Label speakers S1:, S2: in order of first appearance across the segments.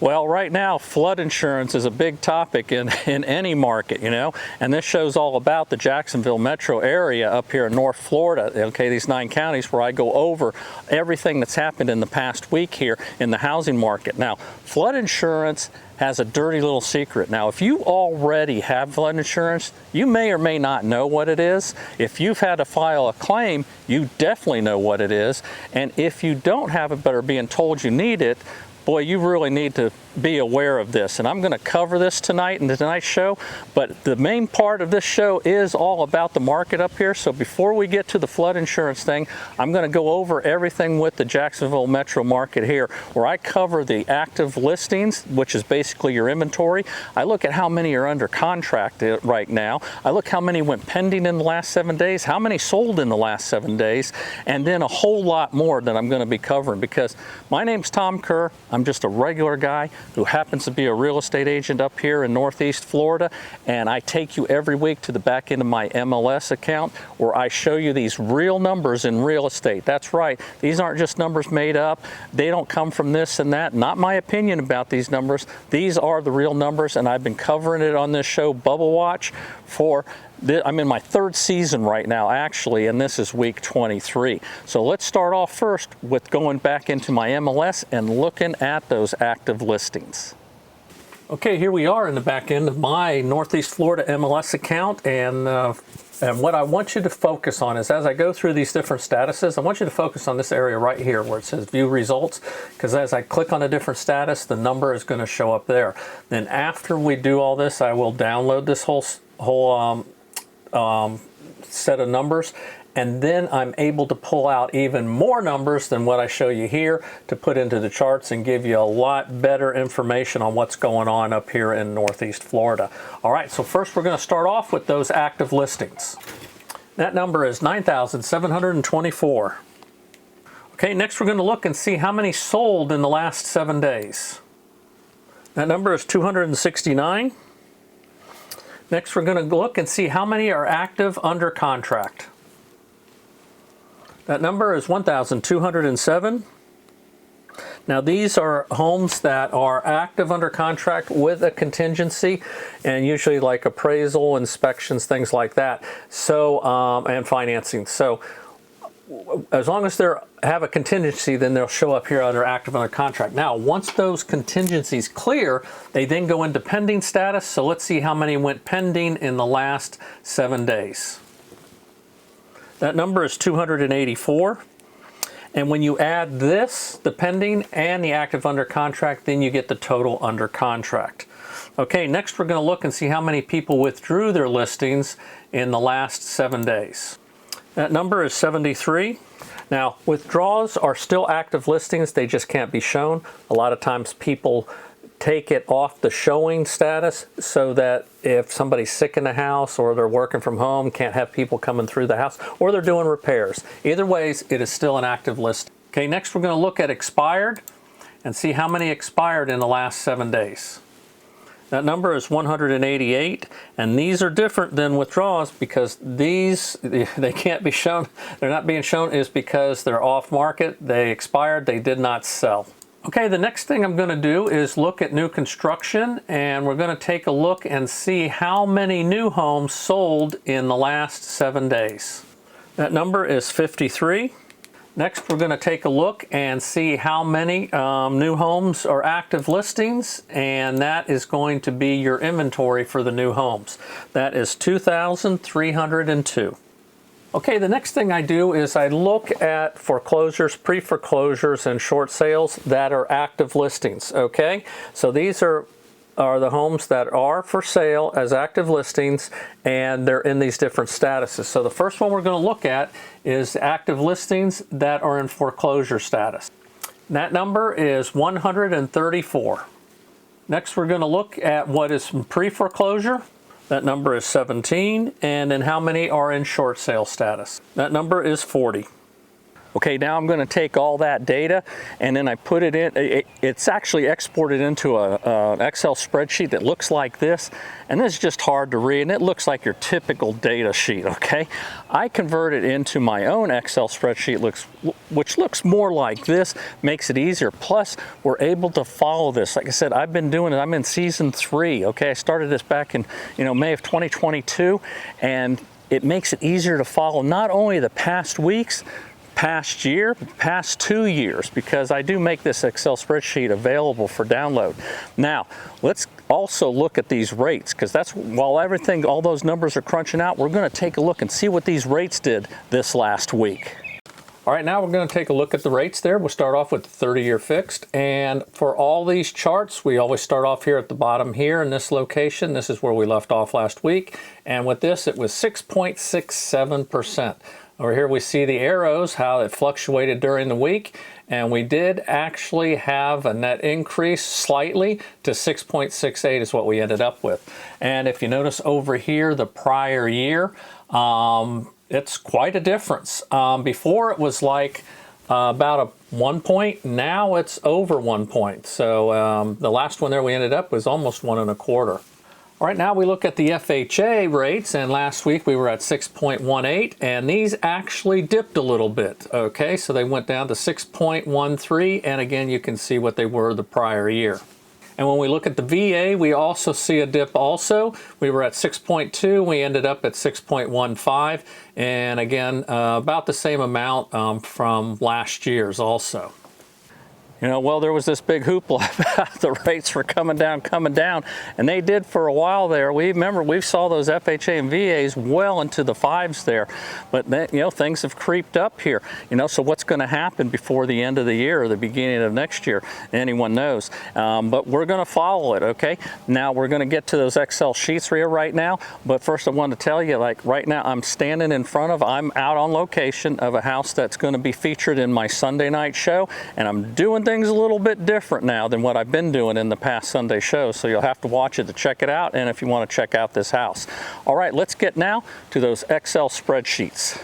S1: Well, right now, flood insurance is a big topic in any market, you know, and this show's all about the Jacksonville metro area up here in North Florida, okay, these 9 counties where I go over everything that's happened in the past week here in the housing market. Now, flood insurance has a dirty little secret. Now, if you already have flood insurance, you may or may not know what it is. If you've had to file a claim, you definitely know what it is. And if you don't have it but are being told you need it, boy, you really need to be aware of this. And I'm going to cover this tonight in tonight's show, but the main part of this show is all about the market up here. So before we get to the flood insurance thing, I'm going to go over everything with the Jacksonville metro market here, where I cover the active listings, which is basically your inventory. I look at how many are under contract right now. I look how many went pending in the last 7 days, how many sold in the last 7 days, and then a whole lot more that I'm going to be covering, because my name's Tom Kerr. I'm just a regular guy who happens to be a real estate agent up here in Northeast Florida, and I take you every week to the back end of my MLS account where I show you these real numbers in real estate. That's right, these aren't just numbers made up. They don't come from this and that. Not my opinion about these numbers. These are the real numbers, and I've been covering it on this show, Bubble Watch, for I'm in my 3rd season right now, actually, and this is week 23. So let's start off first with going back into my MLS and looking at those active listings. Okay, here we are in the back end of my Northeast Florida MLS account, and what I want you to focus on is, as I go through these different statuses, I want you to focus on this area right here where it says View Results, because as I click on a different status, the number is going to show up there. Then after we do all this, I will download this whole set of numbers, and then I'm able to pull out even more numbers than what I show you here to put into the charts and give you a lot better information on what's going on up here in Northeast Florida. All right, so first we're going to start off with those active listings. That number is 9,724. Okay, next we're going to look and see how many sold in the last 7 days. That number is 269. Next, we're going to look and see how many are active under contract. That number is 1,207. Now, these are homes that are active under contract with a contingency, and usually like appraisal, inspections, things like that. So, and financing. So, as long as they have a contingency, then they'll show up here under active under contract. Now, once those contingencies clear, they then go into pending status. So let's see how many went pending in the last 7 days. That number is 284. And when you add this, the pending and the active under contract, then you get the total under contract. Okay, next we're going to look and see how many people withdrew their listings in the last 7 days. That number is 73. Now, withdrawals are still active listings. They just can't be shown. A lot of times people take it off the showing status so that if somebody's sick in the house or they're working from home, can't have people coming through the house, or they're doing repairs. Either ways, it is still an active list. Okay, next we're going to look at expired and see how many expired in the last 7 days. That number is 188, and these are different than withdrawals because these, they can't be shown. They're not being shown is because they're off market, they expired, they did not sell. Okay, the next thing I'm going to do is look at new construction, and we're going to take a look and see how many new homes sold in the last 7 days. That number is 53. Next, we're going to take a look and see how many new homes are active listings, and that is going to be your inventory for the new homes. That is 2,302. Okay, the next thing I do is I look at foreclosures, pre-foreclosures, and short sales that are active listings, okay? So these are the homes that are for sale as active listings, and they're in these different statuses. So the first one we're going to look at is active listings that are in foreclosure status. That number is 134. Next, we're going to look at what is pre-foreclosure. That number is 17. And then how many are in short sale status? That number is 40. Okay, now I'm going to take all that data and then I put it in. It's actually exported into an Excel spreadsheet that looks like this, and this is just hard to read, and it looks like your typical data sheet, okay? I convert it into my own Excel spreadsheet, which looks more like this, makes it easier. Plus, we're able to follow this. Like I said, I've been doing it. I'm in season 3, okay? I started this back in, May of 2022, and it makes it easier to follow not only the past weeks, past year, past 2 years, because I do make this Excel spreadsheet available for download. Now, let's also look at these rates, because that's while all those numbers are crunching out, we're going to take a look and see what these rates did this last week. All right, now we're going to take a look at the rates there. We'll start off with the 30-year fixed, and for all these charts, we always start off here at the bottom here in this location. This is where we left off last week, and with this, it was 6.67%. Over here we see the arrows, how it fluctuated during the week, and we did actually have a net increase slightly to 6.68 is what we ended up with. And if you notice over here, the prior year, it's quite a difference. Before it was like about a 1 point, now it's over 1 point. So the last one there we ended up was almost 1 1/4. All right, now we look at the FHA rates, and last week we were at 6.18, and these actually dipped a little bit, okay? So they went down to 6.13, and again, you can see what they were the prior year. And when we look at the VA, we also see a dip also. We were at 6.2, we ended up at 6.15, and again, about the same amount from last year's also. Well, there was this big hoopla about the rates were coming down, and they did for a while there. We saw those FHA and VAs well into the 5s there, but then, things have creeped up here. So what's going to happen before the end of the year or the beginning of next year? Anyone knows. But we're going to follow it, okay? Now we're going to get to those Excel sheets here right now, but first I want to tell you, like right now, I'm out on location of a house that's going to be featured in my Sunday night show, and I'm doing things a little bit different now than what I've been doing in the past Sunday shows, so you'll have to watch it to check it out, and if you want to check out this house. All right, let's get now to those Excel spreadsheets.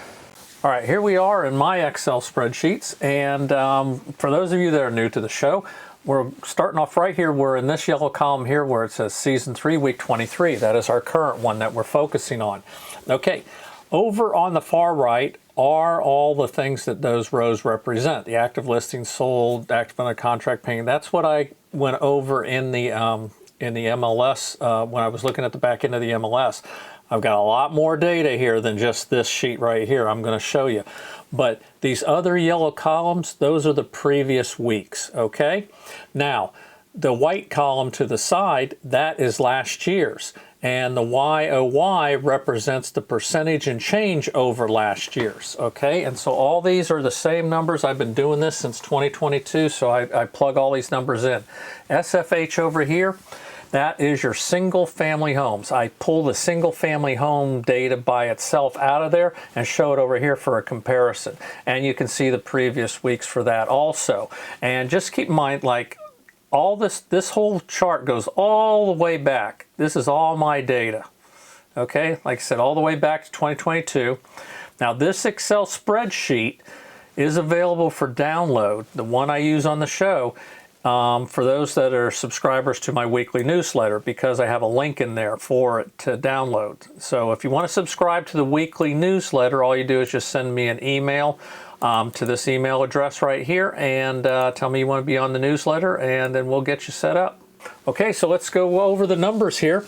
S1: All right, here we are in my Excel spreadsheets, and for those of you that are new to the show, we're starting off right here. We're in this yellow column here where it says season 3, week 23. That is our current one that we're focusing on. Okay, over on the far right are all the things that those rows represent. The active listings sold, active under contract paying. That's what I went over in the MLS when I was looking at the back end of the MLS. I've got a lot more data here than just this sheet right here I'm going to show you. But these other yellow columns, those are the previous weeks, okay? Now, the white column to the side, that is last year's. And the YOY represents the percentage and change over last year's, okay? And so all these are the same numbers. I've been doing this since 2022, so I plug all these numbers in. SFH over here, that is your single family homes. I pull the single family home data by itself out of there and show it over here for a comparison. And you can see the previous weeks for that also. And just keep in mind, like, all this whole chart goes all the way back. This is all my data. Okay, like I said, all the way back to 2022. Now this Excel spreadsheet is available for download. The one I use on the show for those that are subscribers to my weekly newsletter, because I have a link in there for it to download. So if you want to subscribe to the weekly newsletter, all you do is just send me an email to this email address right here and tell me you want to be on the newsletter, and then we'll get you set up. Okay, so let's go over the numbers here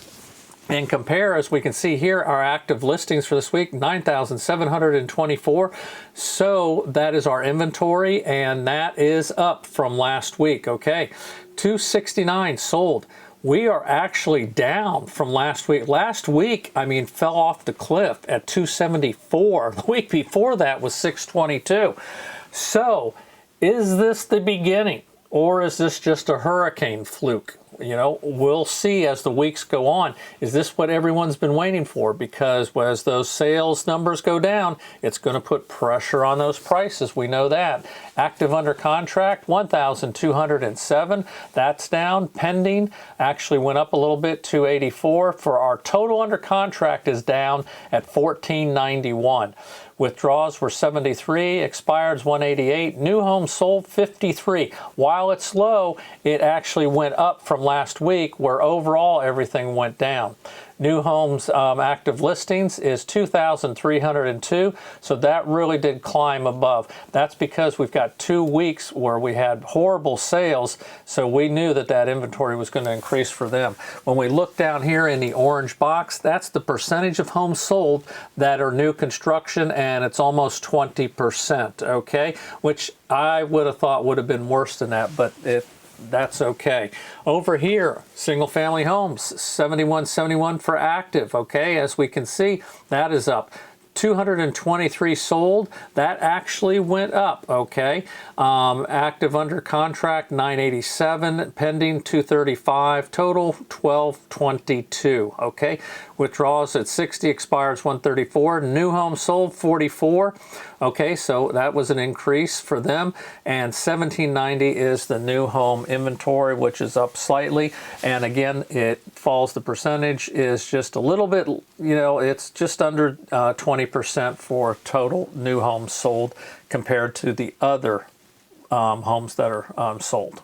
S1: and compare. As we can see here, our active listings for this week, 9,724. So that is our inventory, and that is up from last week. Okay, 269 sold. We are actually down from last week. Last week, I mean, fell off the cliff at 274. The week before that was 622. So is this the beginning, or is this just a hurricane fluke? you know, we'll see as the weeks go on. Is this what everyone's been waiting for? Because as those sales numbers go down, it's going to put pressure on those prices. We know that. Active under contract, 1,207. That's down. Pending actually went up a little bit, 284. For our total under contract is down at 1,491. Withdrawals were 73, expireds 188, new homes sold 53. While it's low, it actually went up from last week, where overall everything went down. New homes active listings is 2,302, so that really did climb above. That's because we've got 2 weeks where we had horrible sales, so we knew that that inventory was going to increase for them. When we look down here in the orange box, that's the percentage of homes sold that are new construction, and it's almost 20%, okay? Which I would have thought would have been worse than that, but that's okay. Over here, single family homes, 7171 for active, okay? As we can see, that is up. 223 sold. That actually went up, okay? Active under contract, 987. Pending, 235. Total, 1222, okay? Withdrawals at 60, expires 134. New homes sold, 44. Okay, so that was an increase for them. And 1790 is the new home inventory, which is up slightly. And again, it falls, the percentage is just a little bit, you know, it's just under 20% for total new homes sold compared to the other homes that are sold.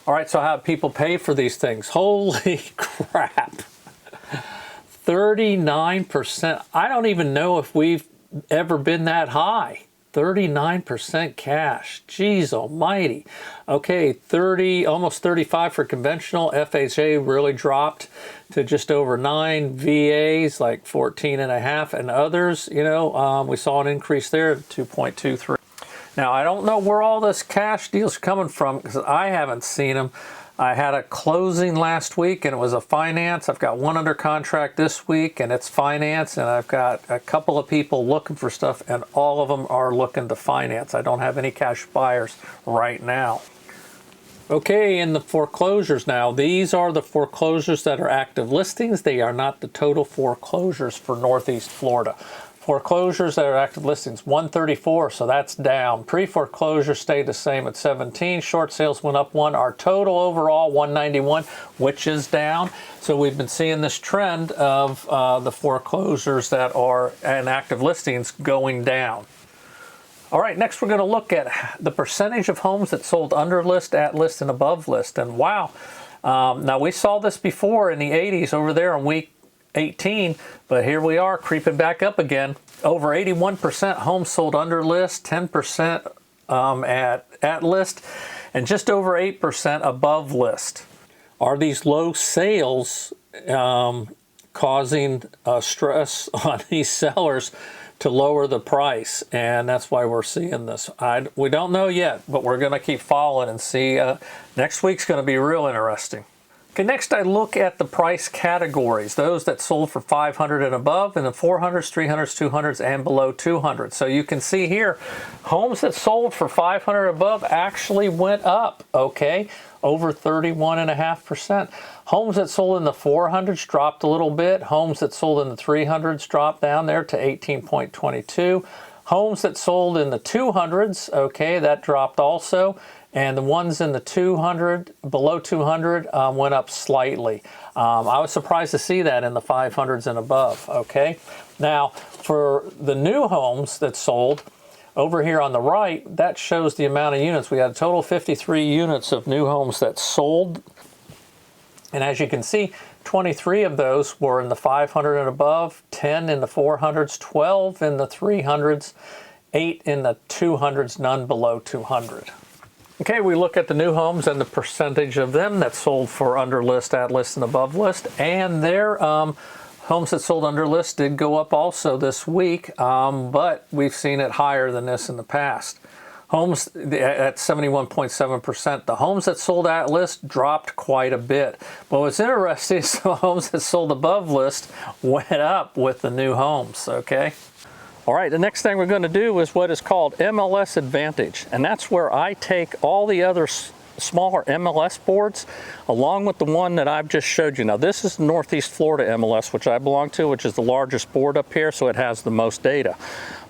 S1: All right, so how do people pay for these things? Holy crap. 39%. I don't even know if we've ever been that high. 39% cash. Jeez almighty. Okay, 30, almost 35 for conventional. FHA really dropped to just over 9. VAs like 14.5, and others, you know, we saw an increase there, 2.23. Now, I don't know where all this cash deals are coming from, because I haven't seen them. I had a closing last week, and it was a finance. I've got one under contract this week, and it's finance, and I've got a couple of people looking for stuff, and all of them are looking to finance. I don't have any cash buyers right now. Okay, in the foreclosures now, these are the foreclosures that are active listings. They are not the total foreclosures for Northeast Florida. Foreclosures that are active listings, 134, so that's down. Pre-foreclosure stayed the same at 17. Short sales went up 1. Our total overall, 191, which is down. So we've been seeing this trend of the foreclosures that are in active listings going down. All right, next we're going to look at the percentage of homes that sold under list, at list, and above list. And wow, now we saw this before in the 80s over there in week 18, but here we are creeping back up again. Over 81% homes sold under list, 10% at list, and just over 8% above list. Are these low sales causing stress on these sellers to lower the price? And that's why we're seeing this. We don't know yet, but we're going to keep following and see. Next week's going to be real interesting. Okay, next I look at the price categories, those that sold for 500 and above, and the 400s, 300s, 200s, and below 200. So you can see here, homes that sold for 500 above actually went up, okay, over 31.5%. Homes that sold in the 400s dropped a little bit. Homes that sold in the 300s dropped down there to 18.22. Homes that sold in the 200s, okay, that dropped also. And the ones in the 200, below 200, went up slightly. I was surprised to see that in the 500s and above, okay? Now, for the new homes that sold, over here on the right, that shows the amount of units. We had a total 53 units of new homes that sold. And as you can see, 23 of those were in the 500 and above, 10 in the 400s, 12 in the 300s, 8 in the 200s, none below 200. Okay, we look at the new homes and the percentage of them that sold for under list, at list, and above list. And their homes that sold under list did go up also this week, but we've seen it higher than this in the past. Homes at 71.7%. The homes that sold at list dropped quite a bit. But what's interesting is the homes that sold above list went up with the new homes, okay? All right, the next thing we're going to do is what is called MLS Advantage, and that's where I take all the other smaller MLS boards, along with the one that I've just showed you. Now this is Northeast Florida MLS, which I belong to, which is the largest board up here, so it has the most data.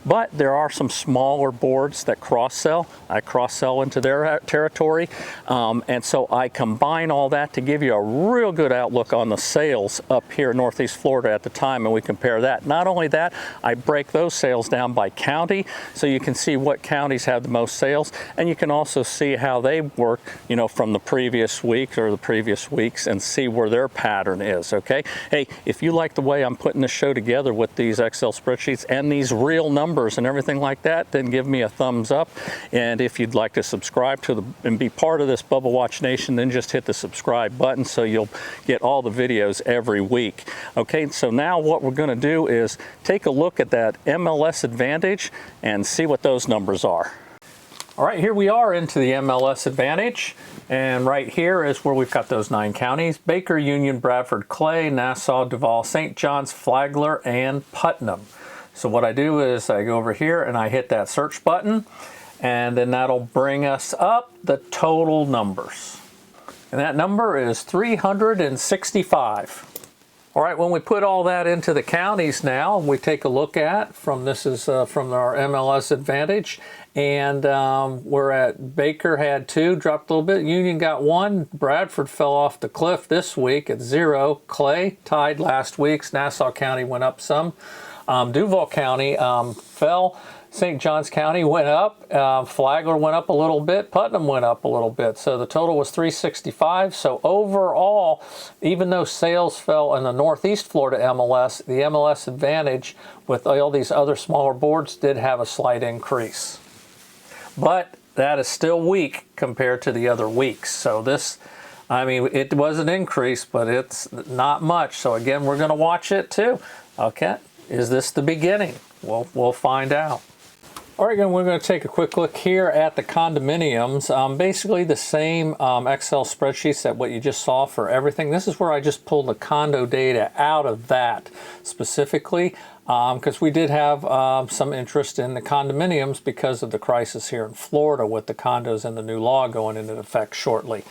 S1: But there are some smaller boards that cross-sell. I cross-sell into their territory. And so I combine all that to give you a real good outlook on the sales up here in Northeast Florida at the time, and we compare that. Not only that, I break those sales down by county, so you can see what counties have the most sales, and you can also see how they work, you know, from the previous week or the previous weeks, and see where their pattern is, okay? Hey, if you like the way I'm putting this show together with these Excel spreadsheets and these real numbers and everything like that, then give me a thumbs up. And if you'd like to subscribe to and be part of this Bubba Watch Nation, then just hit the subscribe button so you'll get all the videos every week. Okay, so now what we're going to do is take a look at that MLS Advantage and see what those numbers are. All right, here we are into the MLS Advantage, and right here is where we've got those 9 counties: Baker, Union, Bradford, Clay, Nassau, Duval, St. Johns, Flagler, and Putnam. So what I do is I go over here and I hit that search button, and then that'll bring us up the total numbers. And that number is 365. All right, when we put all that into the counties now, we take a look at this is from our MLS Advantage, and we're at Baker had 2, dropped a little bit. Union got 1. Bradford fell off the cliff this week at 0. Clay tied last week's. Nassau County went up some. Duval County fell. St. Johns County went up. Flagler went up a little bit. Putnam went up a little bit. So the total was 365. So overall, even though sales fell in the Northeast Florida MLS, the MLS Advantage with all these other smaller boards did have a slight increase. But that is still weak compared to the other weeks. So this, I mean, it was an increase, but it's not much. So again, we're going to watch it too. Okay. Is this the beginning? We'll find out. All right, again, we're going to take a quick look here at the condominiums. Basically the same Excel spreadsheets that what you just saw for everything. This is where I just pulled the condo data out of that specifically, because we did have some interest in the condominiums because of the crisis here in Florida with the condos and the new law going into effect shortly.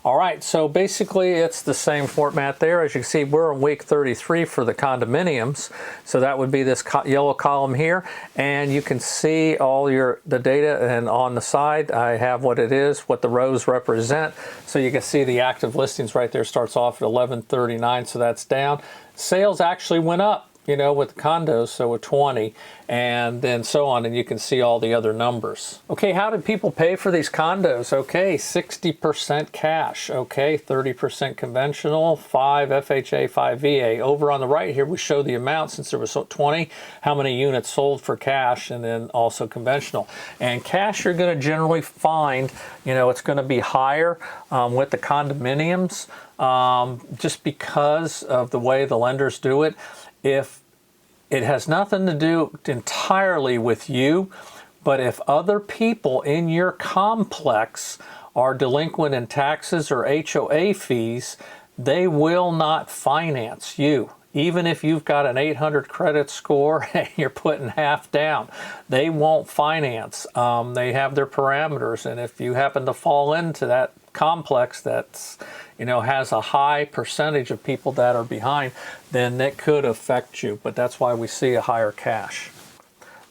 S1: All right, so basically it's the same format there. As you can see, we're in week 33 for the condominiums. So that would be this yellow column here, and you can see all the data, and on the side I have what it is, what the rows represent. So you can see the active listings right there starts off at 1139, so that's down. Sales actually went up, you know, with condos, so with 20, and then so on, and you can see all the other numbers. Okay, how did people pay for these condos? Okay, 60% cash, okay, 30% conventional, 5 FHA, 5 VA. Over on the right here, we show the amount, since there was 20, how many units sold for cash, and then also conventional. And cash, you're gonna generally find, you know, it's gonna be higher with the condominiums, just because of the way the lenders do it. If it has nothing to do entirely with you, but if other people in your complex are delinquent in taxes or HOA fees, they will not finance you. Even if you've got an 800 credit score and you're putting half down, they won't finance. They have their parameters, and if you happen to fall into that complex that's, you know, has a high percentage of people that are behind, then that could affect you. But that's why we see a higher cash.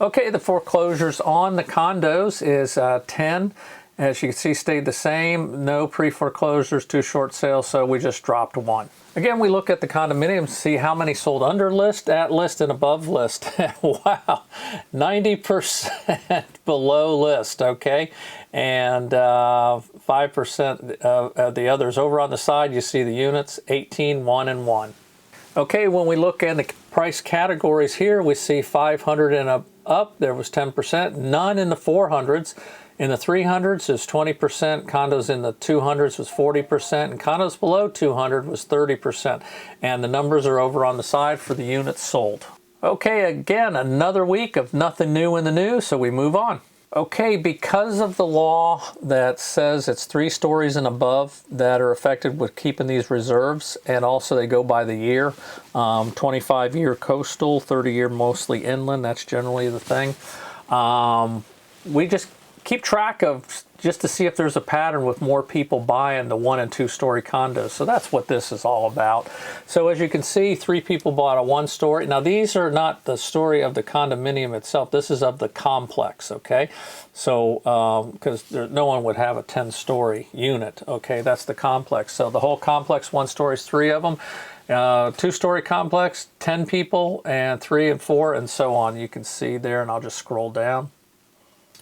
S1: Okay, the foreclosures on the condos is 10. As you can see, stayed the same. No pre-foreclosures, 2 short sales, so we just dropped 1. Again, we look at the condominiums, see how many sold under list, at list, and above list. Wow, 90% below list, okay? And 5% of the others. Over on the side, you see the units, 18, 1, and 1. Okay, when we look at the price categories here, we see 500 and up, there was 10%, none in the 400s. In the 300s is 20%, condos in the 200s was 40%, and condos below 200 was 30%. And the numbers are over on the side for the units sold. Okay, again, another week of nothing new in the news, so we move on. Okay, because of the law that says it's 3 stories and above that are affected with keeping these reserves, and also they go by the year, 25-year coastal, 30-year mostly inland, that's generally the thing. We just keep track of, just to see if there's a pattern with more people buying the 1 and 2 story condos. So that's what this is all about. So as you can see, 3 people bought a 1 story. Now these are not the story of the condominium itself. This is of the complex, okay? So, because no one would have a 10-story unit, okay? That's the complex. So the whole complex, 1 story is 3 of them. 2-story complex, 10 people, and 3 and 4, and so on. You can see there, and I'll just scroll down.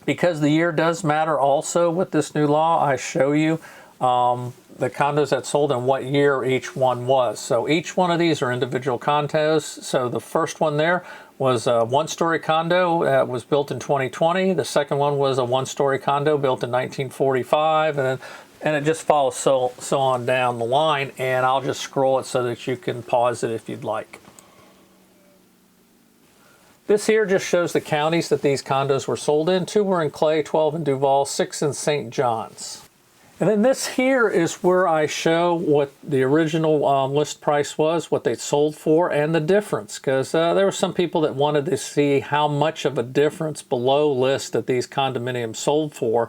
S1: Because the year does matter also with this new law, I show you the condos that sold and what year each one was. So each one of these are individual condos. So the first one there was a 1-story condo that was built in 2020. The second one was a 1-story condo built in 1945, and it just follows so on down the line. And I'll just scroll it so that you can pause it if you'd like. This here just shows the counties that these condos were sold in. 2 were in Clay, 12 in Duval, 6 in St. John's. And then this here is where I show what the original list price was, what they sold for, and the difference. Because there were some people that wanted to see how much of a difference below list that these condominiums sold for.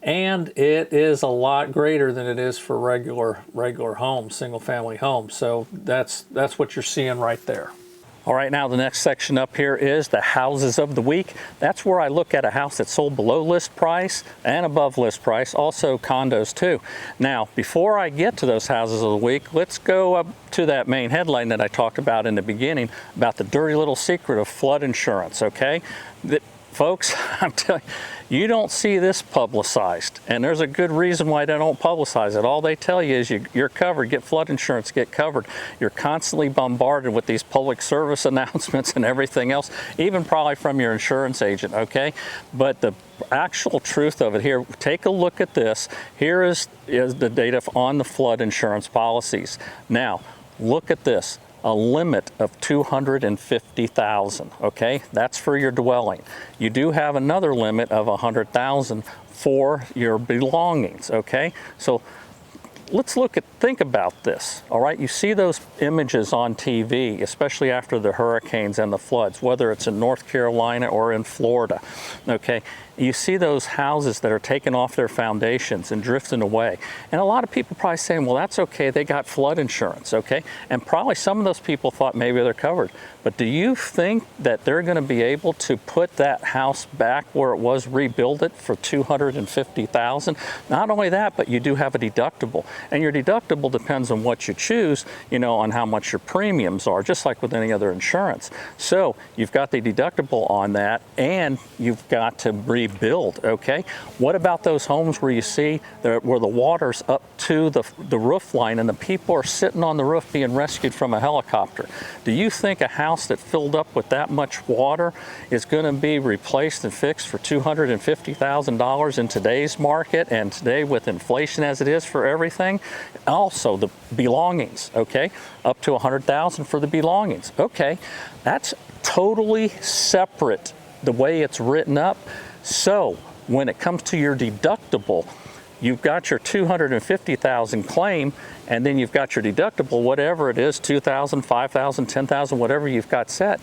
S1: And it is a lot greater than it is for regular homes, single-family homes. So that's what you're seeing right there. All right, now the next section up here is the houses of the week. That's where I look at a house that's sold below list price and above list price, also condos too. Now, before I get to those houses of the week, let's go up to that main headline that I talked about in the beginning about the dirty little secret of flood insurance, okay? Folks, I'm telling you, you don't see this publicized, and there's a good reason why they don't publicize it. All they tell you is you're covered, get flood insurance, get covered. You're constantly bombarded with these public service announcements and everything else, even probably from your insurance agent, okay? But the actual truth of it here, take a look at this. Here is the data on the flood insurance policies. Now, look at this. A limit of $250,000, okay? That's for your dwelling. You do have another limit of $100,000 for your belongings, okay? So let's think about this, all right? You see those images on TV, especially after the hurricanes and the floods, whether it's in North Carolina or in Florida, okay? You see those houses that are taken off their foundations and drifting away. And a lot of people probably saying, well, that's okay, they got flood insurance, okay? And probably some of those people thought maybe they're covered. But do you think that they're gonna be able to put that house back where it was, rebuild it for $250,000? Not only that, but you do have a deductible. And your deductible depends on what you choose, you know, on how much your premiums are, just like with any other insurance. So you've got the deductible on that, and you've got to rebuild, okay? What about those homes where you see where the water's up to the roof line and the people are sitting on the roof being rescued from a helicopter? Do you think a house that filled up with that much water is going to be replaced and fixed for $250,000 in today's market, and today with inflation as it is for everything? Also the belongings, okay? Up to $100,000 for the belongings. Okay, that's totally separate the way it's written up. So when it comes to your deductible, you've got your $250,000 claim, and then you've got your deductible, whatever it is, $2,000, $5,000, $10,000, whatever you've got set.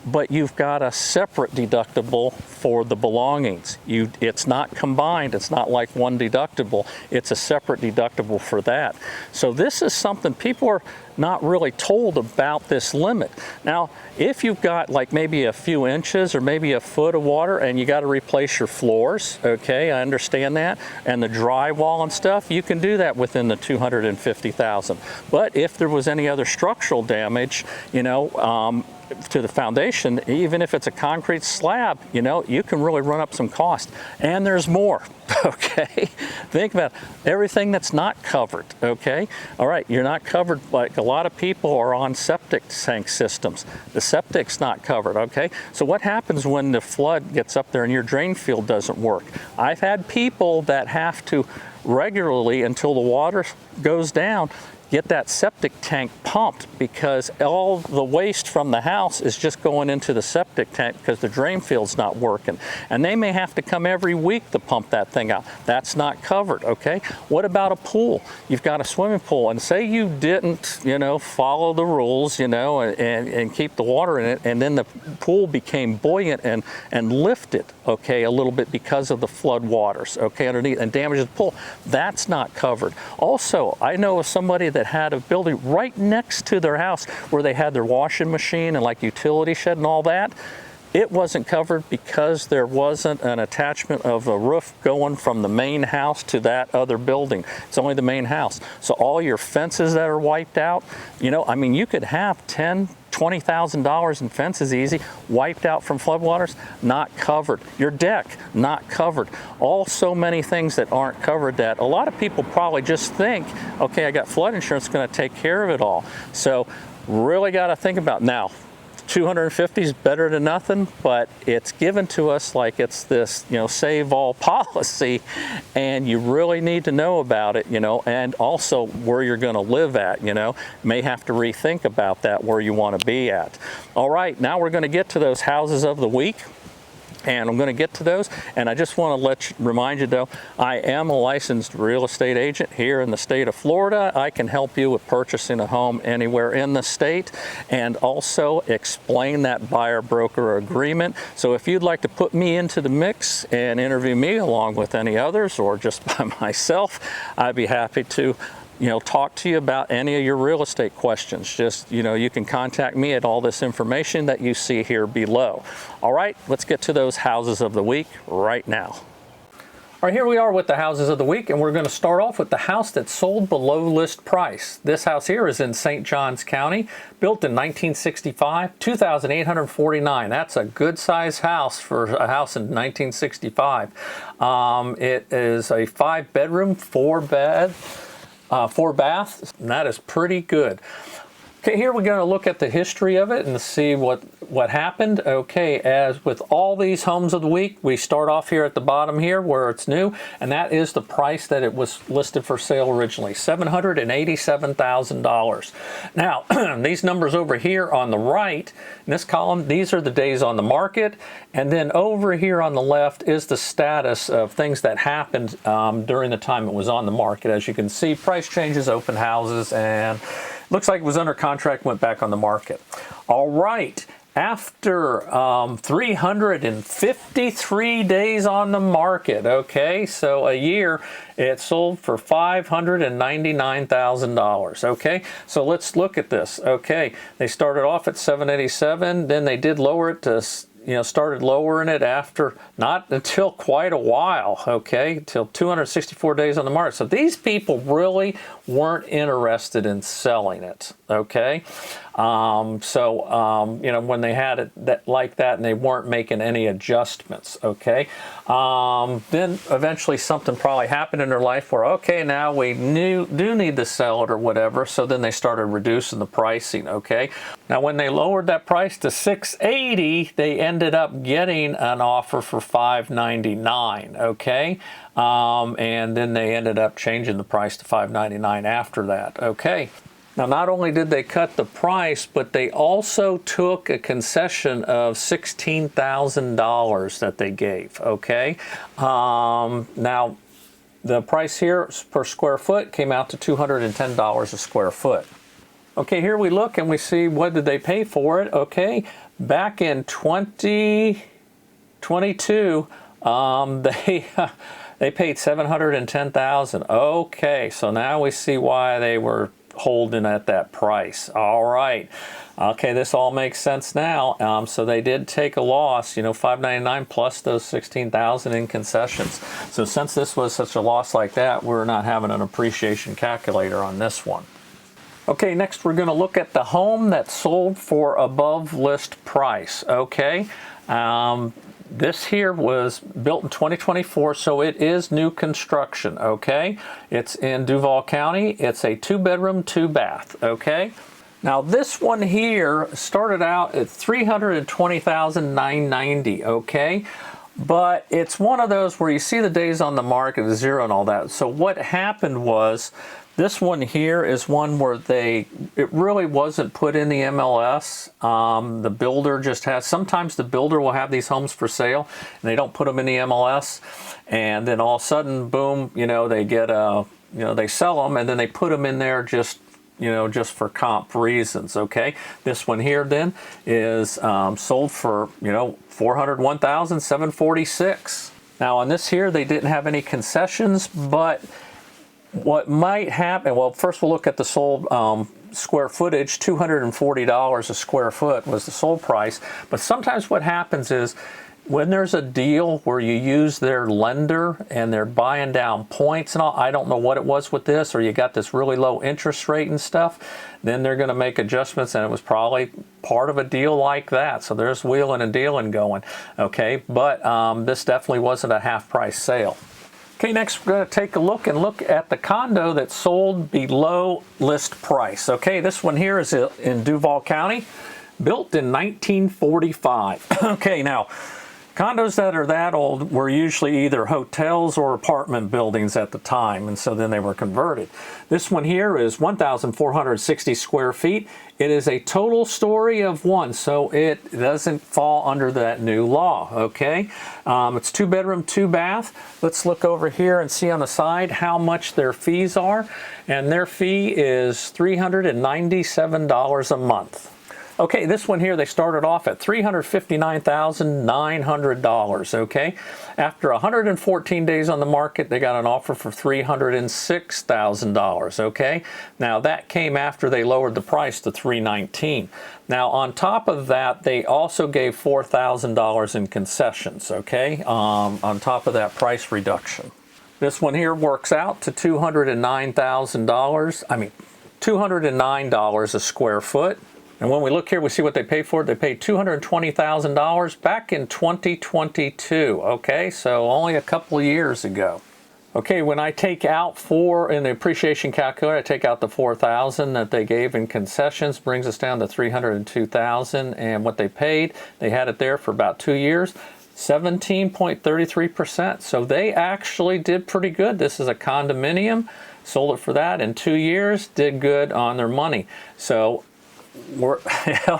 S1: But you've got a separate deductible for the belongings. It's not combined. It's not like one deductible. It's a separate deductible for that. So this is something people are not really told about, this limit. Now, if you've got like maybe a few inches or maybe a foot of water and you got to replace your floors, okay, I understand that, and the drywall and stuff, you can do that within the $250,000. But if there was any other structural damage, you know, to the foundation, even if it's a concrete slab, you know, you can really run up some cost. And there's more, okay? Think about everything that's not covered, okay? All right, you're not covered, like a lot of people are on septic tank systems. The septic's not covered, okay? So what happens when the flood gets up there and your drain field doesn't work? I've had people that have to regularly, until the water goes down, get that septic tank pumped, because all the waste from the house is just going into the septic tank because the drain field's not working. And they may have to come every week to pump that thing out. That's not covered, okay? What about a pool? You've got a swimming pool, and say you didn't, you know, follow the rules, you know, and keep the water in it, and then the pool became buoyant and lifted, okay, a little bit because of the flood waters, okay, underneath, and damages the pool. That's not covered. Also, I know of somebody that had a building right next to their house where they had their washing machine and like utility shed and all that. It wasn't covered because there wasn't an attachment of a roof going from the main house to that other building. It's only the main house. So all your fences that are wiped out, you know, I mean, you could have $20,000 in fences easy, wiped out from floodwaters, not covered. Your deck, not covered. All so many things that aren't covered that a lot of people probably just think, okay, I got flood insurance, going to take care of it all. So really got to think about now. 250 is better than nothing, but it's given to us like it's this, you know, save all policy, and you really need to know about it, you know, and also where you're going to live at, you know. May have to rethink about that, where you want to be at. All right, now we're going to get to those houses of the week. And I'm going to get to those, and I just want to remind you though, I am a licensed real estate agent here in the state of Florida. I can help you with purchasing a home anywhere in the state, and also explain that buyer-broker agreement. So if you'd like to put me into the mix and interview me along with any others, or just by myself, I'd be happy to, you know, talk to you about any of your real estate questions. Just, you know, you can contact me at all this information that you see here below. All right, let's get to those houses of the week right now. All right, here we are with the houses of the week, and we're going to start off with the house that sold below list price. This house here is in St. Johns County, built in 1965, $2,849. That's a good size house for a house in 1965. It is a 5-bedroom, 4 bath, and that is pretty good. Okay, here we're going to look at the history of it and see what happened. Okay, as with all these homes of the week, we start off here at the bottom here where it's new, and that is the price that it was listed for sale originally, $787,000. Now, these numbers over here on the right, in this column, these are the days on the market, and then over here on the left is the status of things that happened during the time it was on the market. As you can see, price changes, open houses, and looks like it was under contract, went back on the market. All right, after 353 days on the market, okay, so a year, it sold for $599,000, okay? So let's look at this, okay? They started off at $787, then they did lower it to, you know, started lowering it after, not until quite a while, okay, till 264 days on the market. So these people really weren't interested in selling it, okay? You know, when they had it like that, and they weren't making any adjustments, okay? Then eventually something probably happened in their life where, okay, now we do need to sell it or whatever, so then they started reducing the pricing, okay? Now when they lowered that price to $680, they ended up getting an offer for $599, okay? And then they ended up changing the price to $599 after that, okay? Now, not only did they cut the price, but they also took a concession of $16,000 that they gave, okay? Now, the price here per square foot came out to $210 a square foot. Okay, here we look and we see what did they pay for it, okay? Back in 2022, they paid $710,000. Okay, so now we see why they were holding at that price. All right. Okay, this all makes sense now. So they did take a loss, you know, $599 plus those $16,000 in concessions. So since this was such a loss like that, we're not having an appreciation calculator on this one. Okay, next we're going to look at the home that sold for above list price. Okay. This here was built in 2024, so it is new construction, okay? It's in Duval County. It's a 2-bedroom, 2-bath, okay? Now this one here started out at $320,990, okay? But it's one of those where you see the days on the market, the zero and all that. So what happened was, this one here is one where it really wasn't put in the MLS. The builder just has, sometimes the builder will have these homes for sale and they don't put them in the MLS. And then all of a sudden, boom, you know, they get you know, they sell them and then they put them in there just you know, just for comp reasons, okay? This one here then is sold for, you know, $401,746. Now on this here, they didn't have any concessions, but what might happen, well, first we'll look at the sold square footage. $240 a square foot was the sold price. But sometimes what happens is when there's a deal where you use their lender and they're buying down points and all, I don't know what it was with this, or you got this really low interest rate and stuff, then they're going to make adjustments, and it was probably part of a deal like that. So there's wheeling and dealing going, okay? But this definitely wasn't a half price sale. Okay, next we're going to take a look at the condo that sold below list price. Okay, this one here is in Duval County, built in 1945. Okay, now condos that are that old were usually either hotels or apartment buildings at the time, and so then they were converted. This one here is 1,460 square feet. It is a total story of 1, so it doesn't fall under that new law, okay? It's 2 bedroom, 2 bath. Let's look over here and see on the side how much their fees are, and their fee is $397 a month. Okay, this one here, they started off at $359,900, okay? After 114 days on the market, they got an offer for $306,000, okay? Now, that came after they lowered the price to $319,000. Now, on top of that, they also gave $4,000 in concessions, okay? On top of that price reduction. This one here works out to $209 a square foot. And when we look here, we see what they paid for it. They paid $220,000 back in 2022, okay? So only a couple of years ago. Okay, when I take out in the appreciation calculator, I take out the $4,000 that they gave in concessions, brings us down to $302,000. And what they paid, they had it there for about 2 years, 17.33%. So they actually did pretty good. This is a condominium, sold it for that in 2 years, did good on their money. So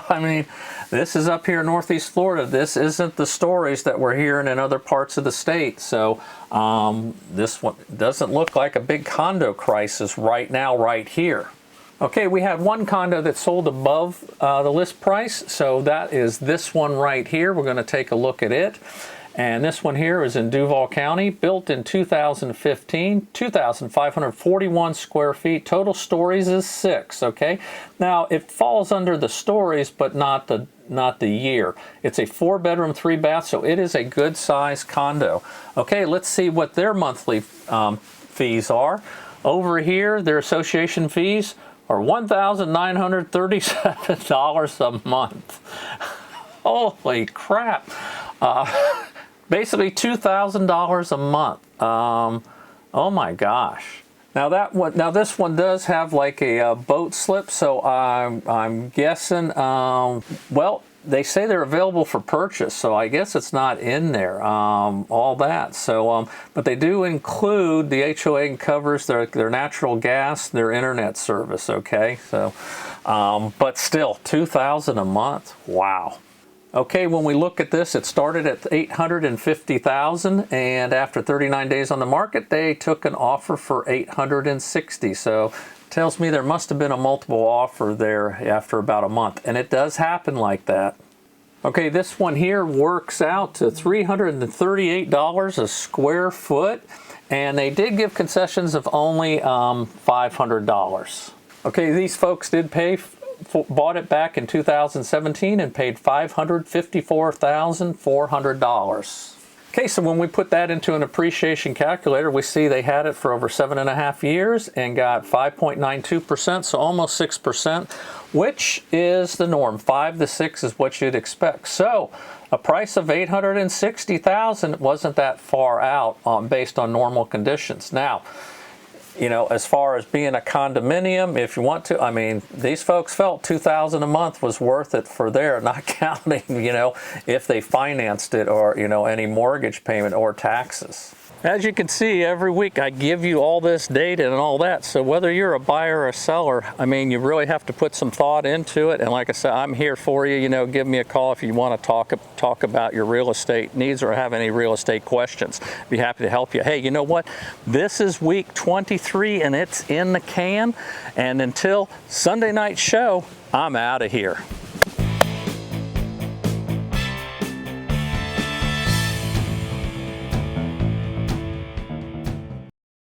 S1: I mean, this is up here in Northeast Florida. This isn't the stories that we're hearing in other parts of the state. So this one doesn't look like a big condo crisis right now, right here. Okay, we had one condo that sold above the list price. So that is this one right here. We're going to take a look at it. And this one here is in Duval County, built in 2015, 2,541 square feet. Total stories is 6, okay? Now, it falls under the stories, but not the year. It's a 4 bedroom, 3 bath, so it is a good size condo. Okay, let's see what their monthly fees are. Over here, their association fees are $1,937 a month. Holy crap. Basically $2,000 a month. Oh my gosh. Now this one does have like a boat slip, so I'm guessing. Well, they say they're available for purchase, so I guess it's not in there. All that. So, but they do include the HOA covers their natural gas, their internet service. Okay, so, but still $2,000 a month. Wow. Okay, when we look at this, it started at $850,000, and after 39 days on the market, they took an offer for $860,000. So tells me there must have been a multiple offer there after about a month, and it does happen like that. Okay, this one here works out to $338 a square foot, and they did give concessions of only $500. Okay, these folks did bought it back in 2017 and paid $554,400. Okay, so when we put that into an appreciation calculator, we see they had it for over 7.5 years and got 5.92%, so almost 6%, which is the norm. 5 to 6 is what you'd expect. So a price of $860,000 wasn't that far out based on normal conditions. Now, you know, as far as being a condominium, if you want to, I mean, these folks felt $2,000 a month was worth it for their, not counting, you know, if they financed it or, you know, any mortgage payment or taxes. As you can see, every week I give you all this data and all that. So whether you're a buyer or a seller, I mean, you really have to put some thought into it. And like I said, I'm here for you. You know, give me a call if you want to talk about your real estate needs or have any real estate questions. Be happy to help you. Hey, you know what? This is week 23 and it's in the can. And until Sunday night show, I'm out of here.